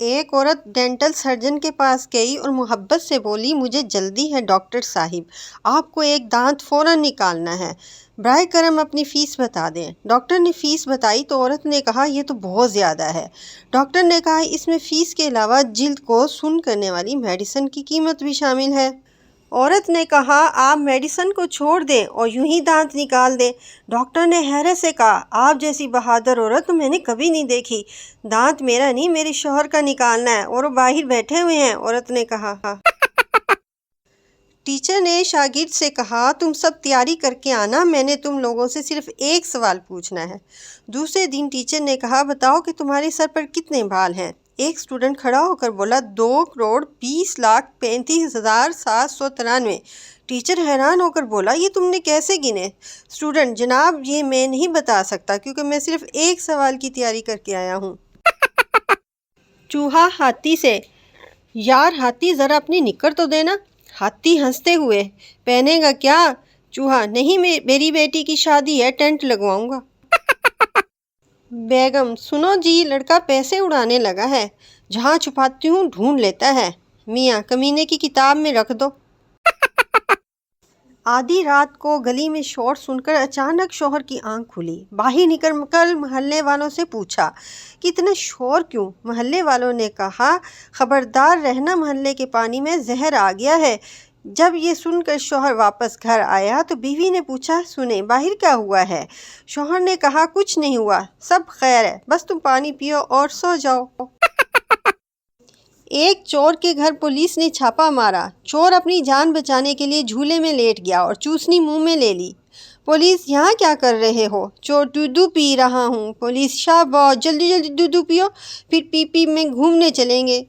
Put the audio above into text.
ایک عورت dental surgeon کے پاس گئی اور محبت سے بولی، مجھے جلدی ہے ڈاکٹر صاحب، آپ کو ایک دانت فوراً نکالنا ہے، براہ کرم اپنی فیس بتا دیں۔ ڈاکٹر نے فیس بتائی تو عورت نے کہا یہ تو بہت زیادہ ہے۔ ڈاکٹر نے کہا اس میں فیس کے علاوہ جلد کو سن کرنے والی میڈیسن کی قیمت بھی شامل ہے۔ عورت نے کہا آپ میڈیسن کو چھوڑ دیں اور یوں ہی دانت نکال دیں۔ ڈاکٹر نے حیرت سے کہا آپ جیسی بہادر عورت تو میں نے کبھی نہیں دیکھی، دانت میرا نہیں میرے شوہر کا نکالنا ہے اور وہ باہر بیٹھے ہوئے ہیں۔ عورت نے کہا۔ ٹیچر نے شاگرد سے کہا تم سب تیاری کر کے آنا، میں نے تم لوگوں سے صرف ایک سوال پوچھنا ہے۔ دوسرے دن ٹیچر نے کہا بتاؤ کہ تمہارے سر پر کتنے بال ہیں؟ ایک اسٹوڈنٹ کھڑا ہو کر بولا 2,20,35,793۔ ٹیچر حیران ہو کر بولا یہ تم نے کیسے گنے؟ اسٹوڈنٹ جناب یہ میں نہیں بتا سکتا کیونکہ میں صرف ایک سوال کی تیاری کر کے آیا ہوں۔ چوہا ہاتھی سے، یار ہاتھی ذرا اپنی نکر تو دینا۔ ہاتھی ہنستے ہوئے، پہنے گا کیا؟ چوہا نہیں میری بیٹی کی شادی ہے ٹینٹ لگواؤں گا۔ بیگم سنو جی لڑکا پیسے اڑانے لگا ہے، جہاں چھپاتی ہوں ڈھونڈ لیتا ہے، میاں کمینے کی کتاب میں رکھ دو۔ آدھی رات کو گلی میں شور سن کر اچانک شوہر کی آنکھ کھلی، باہر نکل کر محلے والوں سے پوچھا کہ اتنا شور کیوں؟ محلے والوں نے کہا خبردار رہنا محلے کے پانی میں زہر آ گیا ہے۔ جب یہ سن کر شوہر واپس گھر آیا تو بیوی نے پوچھا سنیں باہر کیا ہوا ہے؟ شوہر نے کہا کچھ نہیں ہوا، سب خیر ہے، بس تم پانی پیو اور سو جاؤ۔ ایک چور کے گھر پولیس نے چھاپا مارا، چور اپنی جان بچانے کے لیے جھولے میں لیٹ گیا اور چوسنی منہ میں لے لی۔ پولیس یہاں کیا کر رہے ہو؟ چور دودھ پی رہا ہوں۔ پولیس شاباش جلدی جلدی دودھ پیو پھر پی میں گھومنے چلیں گے۔